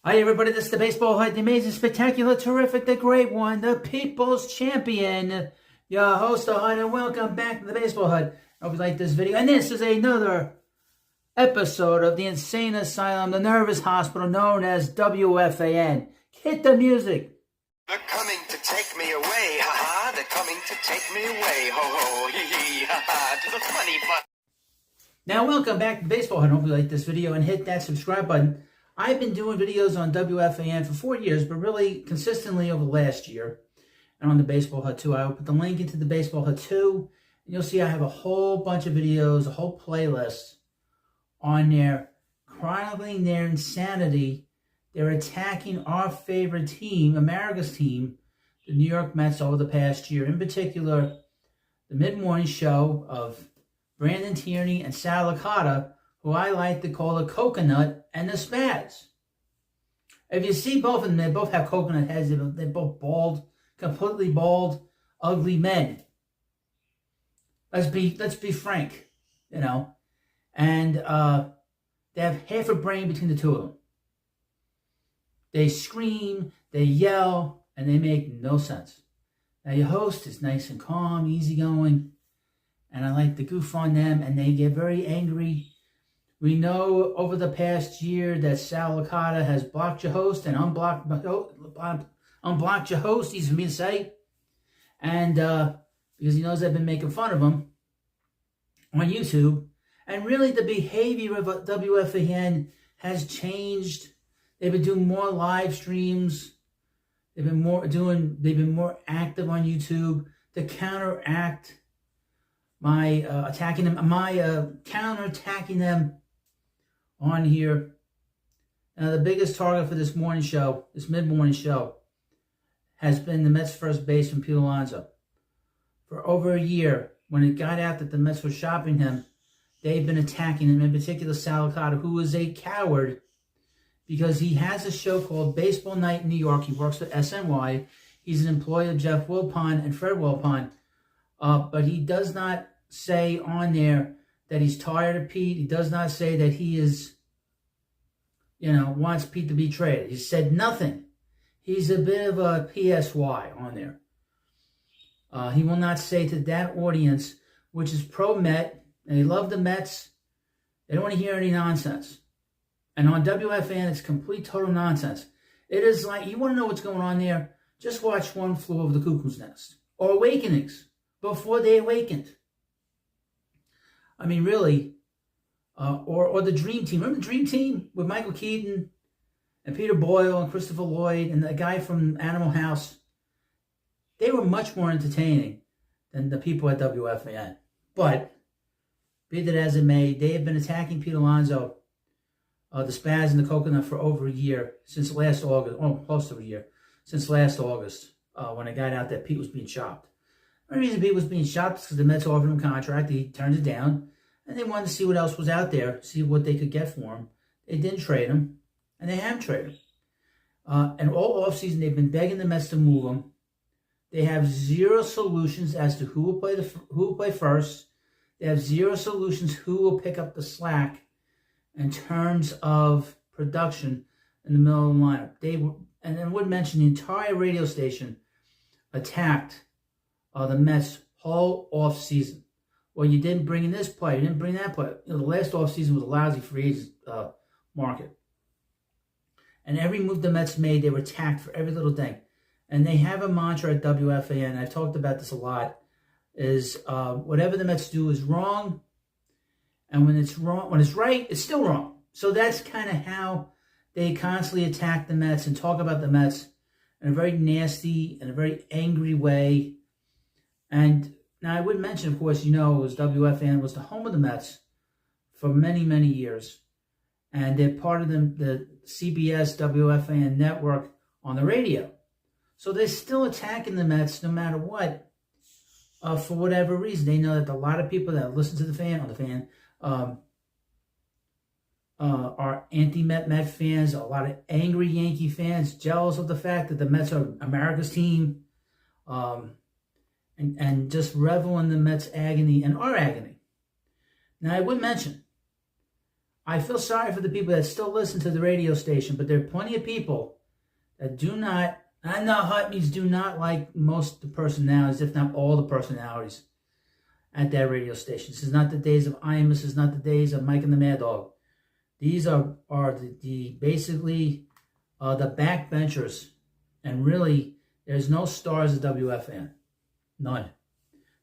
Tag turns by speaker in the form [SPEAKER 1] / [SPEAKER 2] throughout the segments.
[SPEAKER 1] Hi everybody, this is the Baseball Hut, the amazing, spectacular, terrific, the great one, the People's Champion, your host, the Hut, and welcome back to the Baseball Hut. I hope you like this video, and this is another episode of the insane asylum, the nervous hospital known as WFAN. Hit the music.
[SPEAKER 2] They're coming to take me away, ha-ha, they're coming to take me away, ho-ho, hee-hee, ha-ha, to the funny fun.
[SPEAKER 1] Now, welcome back to the Baseball Hut. I hope you like this video and hit that subscribe button. I've been doing videos on WFAN for 4 years, but really consistently over the last year. And on the Baseball Hut too. I will put the link into the Baseball Hut too. And you'll see I have a whole bunch of videos, a whole playlist on there chronicling their insanity. They're attacking our favorite team, America's team, the New York Mets, over the past year. In particular, the mid-morning show of Brandon Tierney and Sal Licata, who I like to call the Coconut and the Spaz. If you see both of them, they both have coconut heads. They're both bald, completely bald, ugly men. Let's be frank, you know. And they have half a brain between the two of them. They scream, they yell, and they make no sense. Now, your host is nice and calm, easygoing, and I like to goof on them, and they get very angry. We know over the past year that Sal Licata has blocked your host and unblocked your host, easy for me to say. And because he knows I've been making fun of him on YouTube. And really the behavior of WFAN has changed. They've been doing more live streams. They've been more active on YouTube to counteract my counterattacking them on here. Now, the biggest target for this morning show, this mid-morning show, has been the Mets first baseman, Pete Alonso. For over a year, when it got out that the Mets were shopping him, they've been attacking him, in particular Sal Licata, who is a coward because he has a show called Baseball Night in New York. He works for SNY. He's an employee of Jeff Wilpon and Fred Wilpon. But he does not say on there that he's tired of Pete. He does not say that he is, wants Pete to be traded. He said nothing. He's a bit of a PSY on there. He will not say to that audience, which is pro-Met, and they love the Mets, they don't want to hear any nonsense. And on WFAN, it's complete, total nonsense. It is like, you want to know what's going on there? Just watch One Flew Over the Cuckoo's Nest. Or Awakenings, before they awakened. I mean, really, or the Dream Team. Remember the Dream Team with Michael Keaton and Peter Boyle and Christopher Lloyd and the guy from Animal House? They were much more entertaining than the people at WFAN. But, be that as it may, they have been attacking Pete Alonso, the Spaz and the Coconut for over a year, since last August, close to a year, since last August, when it got out that Pete was being shopped. The reason Pete was being shopped is because the Mets offered him a contract. He turned it down. And they wanted to see what else was out there, see what they could get for him. They didn't trade him. And they haven't traded him. And all offseason, they've been begging the Mets to move him. They have zero solutions as to who will play first. They have zero solutions who will pick up the slack in terms of production in the middle of the lineup. And I would mention the entire radio station attacked the Mets whole off season. Well, you didn't bring in this player, you didn't bring that player. The last off season was a lousy free agent market. And every move the Mets made, they were attacked for every little thing. And they have a mantra at WFAN, and I've talked about this a lot, is whatever the Mets do is wrong, and when it's right, it's still wrong. So that's kind of how they constantly attack the Mets and talk about the Mets in a very nasty and a very angry way. And now I would mention, of course, WFAN was the home of the Mets for many, many years. And they're part of the CBS WFAN network on the radio. So they're still attacking the Mets no matter what, for whatever reason. They know that a lot of people that listen to the fan, are anti-Met fans, a lot of angry Yankee fans, jealous of the fact that the Mets are America's team. And just revel in the Mets' agony and our agony. Now, I would mention, I feel sorry for the people that still listen to the radio station, but there are plenty of people that do not, I know Hut means do not like most of the personalities, if not all the personalities at that radio station. This is not the days of Imus. This is not the days of Mike and the Mad Dog. These are the basically the backbenchers. And really, there's no stars at WFAN. None.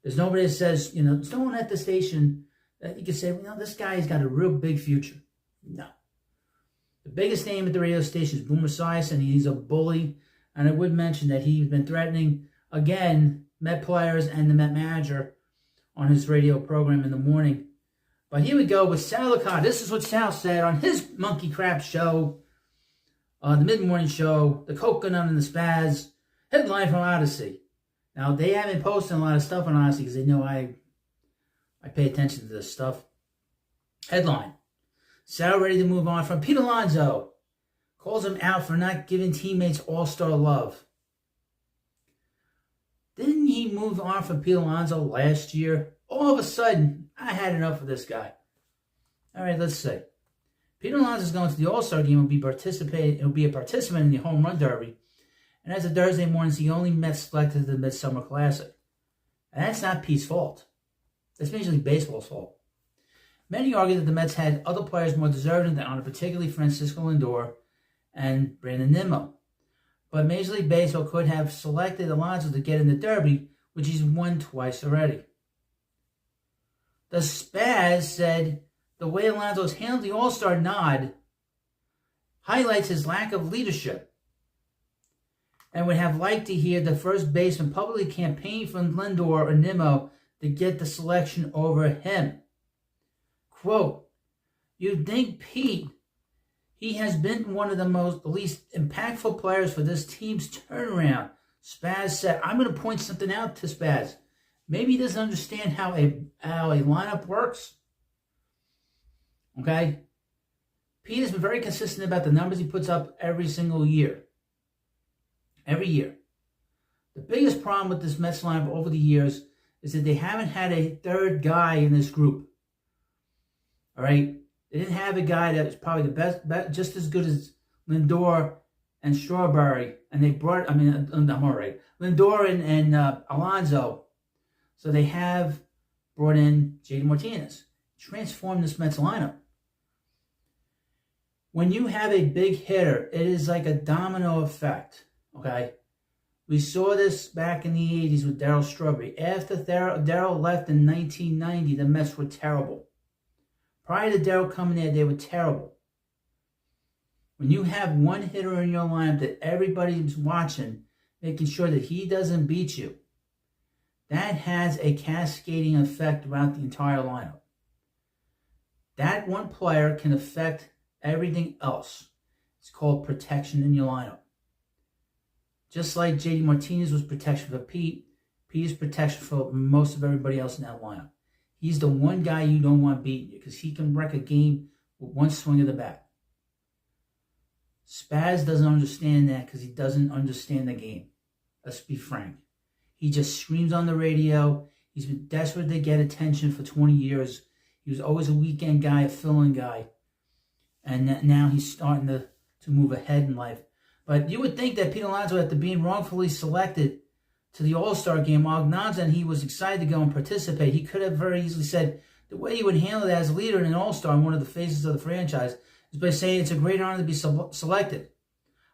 [SPEAKER 1] There's nobody that says, there's no one at the station that you can say, this guy's got a real big future. No. The biggest name at the radio station is Boomer Esiason, and he's a bully. And I would mention that he's been threatening, again, Met players and the Met manager on his radio program in the morning. But here we go with Sal Licata. This is what Sal said on his monkey crap show, the mid-morning show, the Coconut and the Spaz, headline from Odyssey. Now, they haven't posted a lot of stuff on Odyssey because they know I pay attention to this stuff. Headline: Sal ready to move on from Pete Alonso. Calls him out for not giving teammates all-star love. Didn't he move on from Pete Alonso last year? All of a sudden, I had enough of this guy. All right, let's see. Pete Alonso is going to the All-Star game and he'll be a participant in the Home Run Derby. And as of Thursday mornings, he only selected to the Midsummer Classic. And that's not Pete's fault. That's Major League Baseball's fault. Many argue that the Mets had other players more deserving of the honor, particularly Francisco Lindor and Brandon Nimmo. But Major League Baseball could have selected Alonso to get in the Derby, which he's won twice already. The Spaz said the way Alonso has handled the All-Star nod highlights his lack of leadership and would have liked to hear the first baseman publicly campaign for Lindor or Nimmo to get the selection over him. Quote, "You'd think Pete, he has been one of the least impactful players for this team's turnaround," Spaz said. I'm going to point something out to Spaz. Maybe he doesn't understand how a lineup works. Okay? Pete has been very consistent about the numbers he puts up every single year. Every year. The biggest problem with this Mets lineup over the years is that they haven't had a third guy in this group. All right? They didn't have a guy that was probably the best, just as good as Lindor and Strawberry. And they brought, I'm all right. Lindor and Alonso. So they have brought in JD Martinez. Transformed this Mets lineup. When you have a big hitter, it is like a domino effect. Okay? We saw this back in the 80s with Darryl Strawberry. After Darryl left in 1990, the Mets were terrible. Prior to Darryl coming there, they were terrible. When you have one hitter in your lineup that everybody's watching, making sure that he doesn't beat you, that has a cascading effect throughout the entire lineup. That one player can affect everything else. It's called protection in your lineup. Just like JD Martinez was protection for Pete, Pete is protection for most of everybody else in that lineup. He's the one guy you don't want beating you because he can wreck a game with one swing of the bat. Spaz doesn't understand that because he doesn't understand the game. Let's be frank. He just screams on the radio. He's been desperate to get attention for 20 years. He was always a weekend guy, a fill-in guy. And now he's starting to move ahead in life. But you would think that Pete Alonso, after being wrongfully selected to the All-Star game, while acknowledging he was excited to go and participate, he could have very easily said the way he would handle it as a leader in an All-Star and one of the faces of the franchise is by saying it's a great honor to be selected.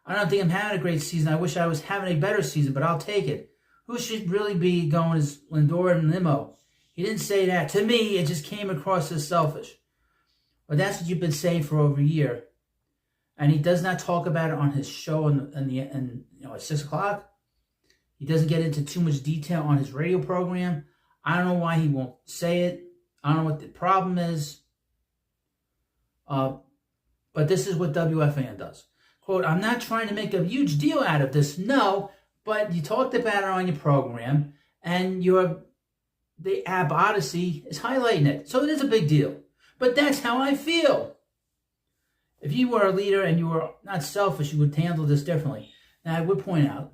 [SPEAKER 1] I don't think I'm having a great season. I wish I was having a better season, but I'll take it. Who should really be going is Lindor and Nimmo. He didn't say that. To me, it just came across as selfish. But that's what you've been saying for over a year. And he does not talk about it on his show at 6 o'clock. He doesn't get into too much detail on his radio program. I don't know why he won't say it. I don't know what the problem is. But this is what WFAN does. Quote, "I'm not trying to make a huge deal out of this. No, but you talked about it on your program, and the app Odyssey is highlighting it. So it is a big deal. But that's how I feel. If you were a leader and you were not selfish, you would handle this differently." Now, I would point out,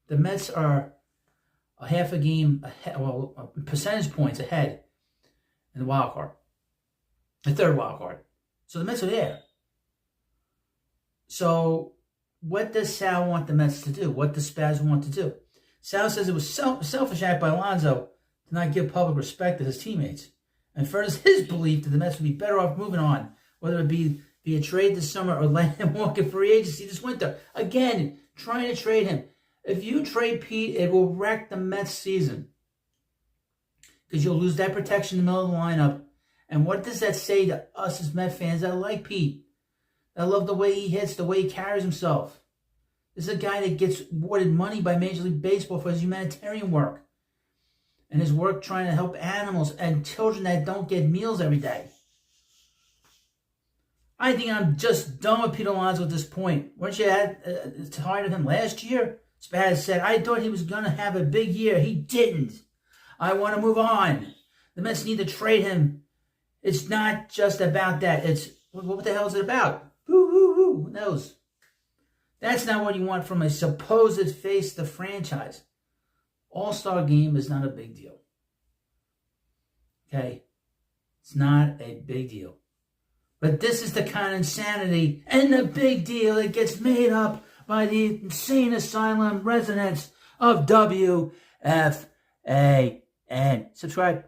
[SPEAKER 1] the Mets are a half a game ahead, percentage points ahead in the wild card, the third wild card. So the Mets are there. So what does Sal want the Mets to do? What does Spaz want to do? Sal says it was selfish act by Alonso to not give public respect to his teammates, and furthers his belief that the Mets would be better off moving on, whether it be via trade this summer or let him walk in free agency this winter. Again, trying to trade him. If you trade Pete, it will wreck the Mets season because you'll lose that protection in the middle of the lineup. And what does that say to us as Met fans that like Pete? I love the way he hits, the way he carries himself. This is a guy that gets awarded money by Major League Baseball for his humanitarian work and his work trying to help animals and children that don't get meals every day. I think I'm just done with Pete Alonso at this point. Weren't you tired of him last year? Spaz said, I thought he was going to have a big year. He didn't. I want to move on. The Mets need to trade him. It's not just about that. It's, what the hell is it about? Who knows? That's not what you want from a supposed face of the franchise. All-Star game is not a big deal. Okay? It's not a big deal. But this is the kind of insanity and the big deal that gets made up by the insane asylum residents of WFAN. Subscribe.